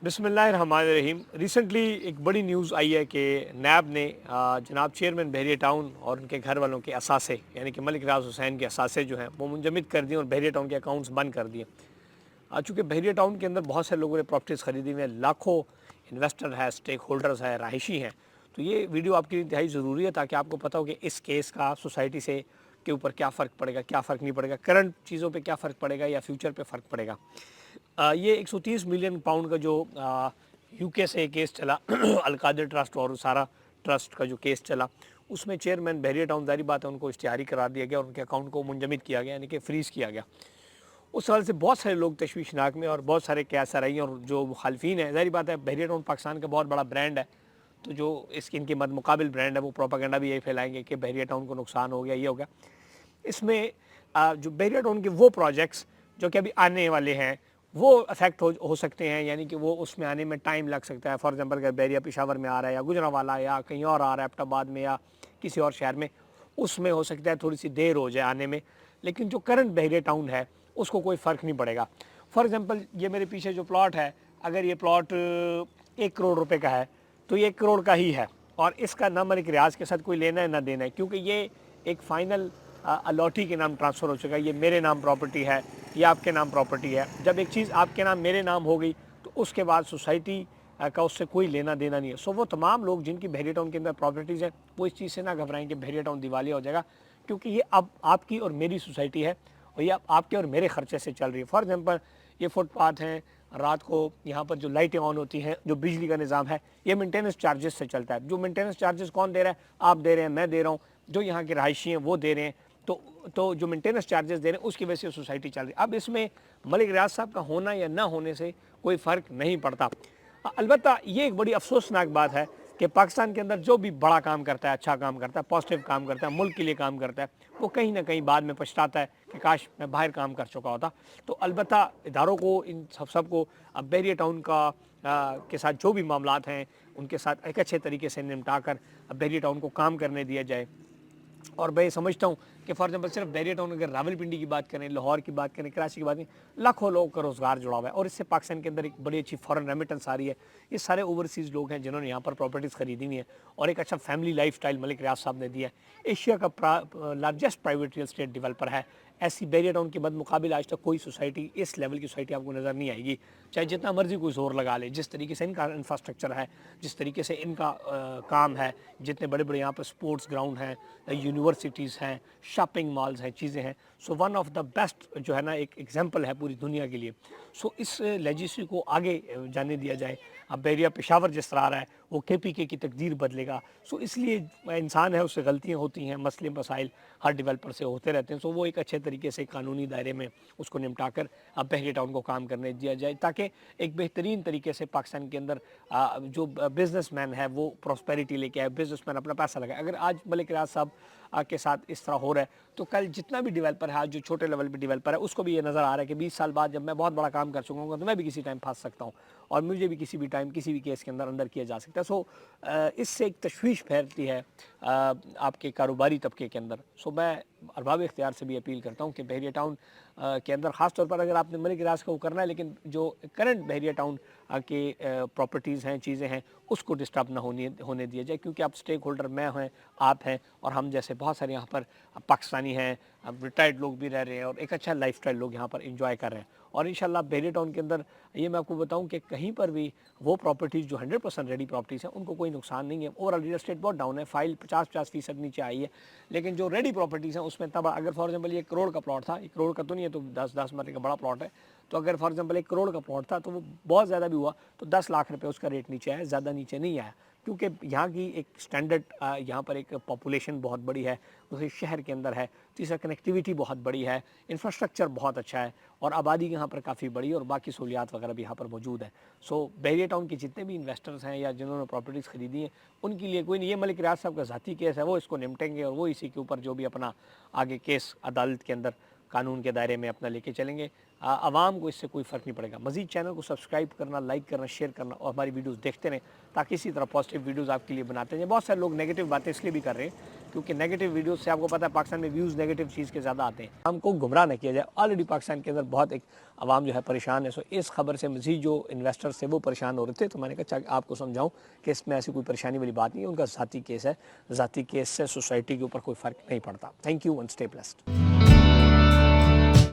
बिस्मिल्लाहिर्रहमानिर्रहीम। रिसेंटली एक बड़ी न्यूज़ आई है कि नैब ने जनाब चेयरमैन बहरिया टाउन और उनके घर वालों के असासे यानी कि मलिक रियाज हुसैन के असासे जो हैं वो मुंजमद कर दिए और बहरिया टाउन के अकाउंट्स बंद कर दिए। चूँकि बहरिया टाउन के अंदर बहुत से लोगों ने प्रॉपर्टीज़ ख़रीदी हुई हैं, लाखों इन्वेस्टर है, स्टेक होल्डर्स है, रहायशी हैं। तो ये वीडियो आपके लिए इंतहाई ज़रूरी है ताकि आपको पता हो कि इस केस का सोसाइटी से के ऊपर क्या फ़र्क पड़ेगा, क्या फ़र्क नहीं पड़ेगा, करंट चीज़ों पे क्या फ़र्क पड़ेगा या फ्यूचर पे फ़र्क पड़ेगा। ये 130 मिलियन पाउंड का जो यूके से केस चला अलकादिर ट्रस्ट और सारा ट्रस्ट का जो केस चला, उसमें चेयरमैन बहरिया टाउन, ज़ाहिर बात है, उनको इश्तिहारी करार दिया गया और उनके अकाउंट को मुंजमद किया गया यानी कि फ्रीज़ किया गया। उस हाल से बहुत सारे लोग तशवीशनाक में और बहुत सारे KSRI और जो मुखालफिन है, ज़ाहिर बात है बहरिया टाउन पाकिस्तान का बहुत बड़ा ब्रांड है, तो जो इसकी इनके मद्मुकाबिल ब्रांड है वो प्रोपागेंडा भी यही फैलाएंगे कि बहरिया टाउन को नुकसान हो गया, ये हो गया। इसमें जो बहरिया टाउन के वो प्रोजेक्ट्स जो कि अभी आने वाले हैं वो अफेक्ट हो सकते हैं, यानी कि वो उसमें आने में टाइम लग सकता है। फॉर एग्जांपल अगर बहरिया पेशावर में आ रहा है या गुजरांवाला या कहीं और आ रहा है एबटाबाद में या किसी और शहर में, उसमें हो सकता है थोड़ी सी देर हो जाए आने में, लेकिन जो करंट बहरिया टाउन है उसको कोई फ़र्क नहीं पड़ेगा। फॉर एग्ज़ाम्पल ये मेरे पीछे जो प्लॉट है, अगर ये प्लॉट 1 करोड़ रुपए का है तो ये 1 करोड़ का ही है और इसका ना मलिक रियाज के साथ कोई लेना है ना देना है, क्योंकि ये एक फ़ाइनल अलॉटी के नाम ट्रांसफ़र हो चुका है। ये मेरे नाम प्रॉपर्टी है, ये आपके नाम प्रॉपर्टी है। जब एक चीज़ आपके नाम मेरे नाम हो गई तो उसके बाद सोसाइटी का उससे कोई लेना देना नहीं है। सो वो तमाम लोग जिनकी बहरिया टाउन के अंदर प्रॉपर्टीज़ हैं वो इस चीज़ से ना घबराएं कि बहरिया टाउन दिवालिया हो जाएगा, क्योंकि ये अब आपकी और मेरी सोसाइटी है और ये आपके और मेरे खर्चे से चल रही है। फॉर एग्जांपल ये फुटपाथ हैं, रात को यहाँ पर जो लाइटें ऑन होती हैं, जो बिजली का निज़ाम है, ये मेंटेनेंस चार्जेस से चलता है। जो मेंटेनेंस चार्जेस कौन दे रहा है? आप दे रहे हैं, मैं दे रहा हूँ, जो यहाँ के रहायशी हैं वो दे रहे हैं। तो जो मेंटेनेंस चार्जेस दे रहे हैं उसकी वजह से सोसाइटी चल रही है। अब इसमें मलिक रियाज साहब का होना या ना होने से कोई फ़र्क नहीं पड़ता। अलबत्ता ये एक बड़ी अफसोसनाक बात है कि पाकिस्तान के अंदर जो भी बड़ा काम करता है, अच्छा काम करता है, पॉजिटिव काम करता है, मुल्क के लिए काम करता है, वो कहीं ना कहीं बाद में पछताता है कि काश मैं बाहर काम कर चुका होता। तो अलबत्ता इदारों को, इन सबको अब बहरिया टाउन का के साथ जो भी मामलात हैं उनके साथ एक अच्छे तरीके से निपटा कर बहरिया टाउन को काम करने दिया जाए। और मैं समझता हूँ कि फॉर एग्जाम्पल सिर्फ बहरिया टाउन, अगर रावलपिंडी की बात करें, लाहौर की बात करें, कराची की बात करें, लाखों लोगों का रोज़गार जुड़ा हुआ है और इससे पाकिस्तान के अंदर एक बड़ी अच्छी फॉरेन रेमिटेंस आ रही है। ये सारे ओवरसीज़ लोग हैं जिन्होंने यहाँ पर प्रॉपर्टीज़ खरीदी हुई हैं और एक अच्छा फैमिली लाइफ स्टाइल मलिक रियाज साहब ने दिया है। एशिया का largest private real estate developer है। ऐसी बहरिया टाउन के मुकाबले आज तक कोई सोसाइटी, इस लेवल की सोसाइटी आपको नज़र नहीं आएगी, चाहे जितना मर्जी कोई जोर लगा ले। जिस तरीके से इनका इंफ्रास्ट्रक्चर है, जिस तरीके से इनका काम है, जितने बड़े बड़े यहाँ पर स्पोर्ट्स ग्राउंड हैं, यूनिवर्सिटीज़ हैं, शॉपिंग मॉल्स हैं, चीज़ें हैं। So one of the best जो है ना एक एग्जांपल है पूरी दुनिया के लिए। सो इस लेजिसी को आगे जाने दिया जाए। अब बहरिया पेशावर जिस तरह आ रहा है वो KPK की तकदीर बदलेगा। सो इसलिए इंसान है, उससे गलतियाँ होती हैं, मसले मसाइल हर डेवलपर से होते रहते हैं। सो वो एक अच्छे तरीके से कानूनी दायरे में उसको निपटा कर अब बहरिया टाउन को काम करने दिया जाए, ताकि एक बेहतरीन तरीके से पाकिस्तान के अंदर जो बिजनेसमैन है वो प्रॉस्पेरिटी लेके आए, बिजनेसमैन अपना पैसा लगाए। अगर आज मलिक रियाज साहब के साथ इस तरह हो रहा है तो कल जितना भी डेवलपर है, आज जो छोटे लेवल पे डेवलपर है, उसको भी ये नज़र आ रहा है कि 20 साल बाद जब मैं बहुत बड़ा काम कर चुका हूँ तो मैं भी किसी टाइम फंस सकता हूँ और मुझे भी किसी भी टाइम किसी भी केस के अंदर किया जा सकता है। सो इससे एक तशवीश फैलती है आपके कारोबारी तबके के अंदर। सो मैं अरबाब इख्तियार से भी अपील करता हूँ कि बहरिया टाउन के अंदर ख़ास तौर पर अगर आपने मलिक रियाज को करना है, लेकिन जो करंट बहरिया टाउन के प्रॉपर्टीज़ हैं, चीज़ें हैं, उसको डिस्टर्ब ना होने दिया जाए, क्योंकि आप स्टेक होल्डर मैं हैं, आप हैं और हम जैसे बहुत सारे यहाँ पर पाकिस्तानी हैं, रिटायर्ड लोग भी रह रहे हैं और एक अच्छा लाइफस्टाइल लोग यहाँ पर एंजॉय कर रहे हैं। और इंशाल्लाह बहरिया टाउन के अंदर ये मैं आपको बताऊं कि कहीं पर भी वो प्रॉपर्टीज़ जो 100% रेडी प्रॉपर्टीज़ हैं उनको कोई नुकसान नहीं है। ओवरऑल रियल एस्टेट बहुत डाउन है, फाइल 50% नीचे आई है, लेकिन जो रेडी प्रॉपर्टीज़ हैं उसमें तब अगर फॉर एग्जाम्पल ये 1 करोड़ का प्लॉट था, 1 करोड़ का तो नहीं है, तो 10 मरले का बड़ा प्लॉट है, तो अगर फॉर एग्जाम्पल 1 करोड़ का प्लॉट था तो वो बहुत ज़्यादा भी हुआ तो 10 लाख रुपये उसका रेट नीचे आया, ज़्यादा नीचे नहीं आया, क्योंकि यहाँ की एक स्टैंडर्ड, यहाँ पर एक पॉपुलेशन बहुत बड़ी है, दूसरे शहर के अंदर है, तीसरा कनेक्टिविटी बहुत बड़ी है, इंफ्रास्ट्रक्चर बहुत अच्छा है और आबादी यहाँ पर काफ़ी बड़ी है और बाकी सहूलियात वगैरह भी यहाँ पर मौजूद है। सो बहरिया टाउन के जितने भी इन्वेस्टर्स हैं या जिन्होंने प्रॉपर्टीज़ खरीदी हैं उनके लिए कोई नहीं, ये मलिक रियाज साहब का ज़ाती केस है, वो इसको निपटेंगे और वो इसी के ऊपर जो भी अपना आगे केस अदालत के अंदर कानून के दायरे में अपना लेके चलेंगे। आवाम को इससे कोई फ़र्क नहीं पड़ेगा। मज़ीद चैनल को सब्सक्राइब करना, लाइक करना, शेयर करना और हमारी वीडियोस देखते रहें ताकि इसी तरह पॉजिटिव वीडियोस आपके लिए बनाते हैं। बहुत सारे लोग नेगेटिव बातें इसलिए भी कर रहे हैं کیونکہ نیگیٹو ویڈیوز سے آپ کو پتہ ہے پاکستان میں ویوز نیگیٹو چیز کے زیادہ آتے ہیں. ہم کو گمراہ نہ کیا جائے. آلریڈی پاکستان کے اندر بہت ایک عوام جو ہے پریشان ہے. سو اس خبر سے مزید جو انویسٹرز تھے وہ پریشان ہو رہے تھے, تو میں نے کہا آپ کو سمجھاؤں کہ اس میں ایسی کوئی پریشانی والی بات نہیں ہے. ان کا ذاتی کیس ہے, ذاتی کیس سے سوسائٹی کے اوپر کوئی فرق نہیں پڑتا. Thank you and stay blessed.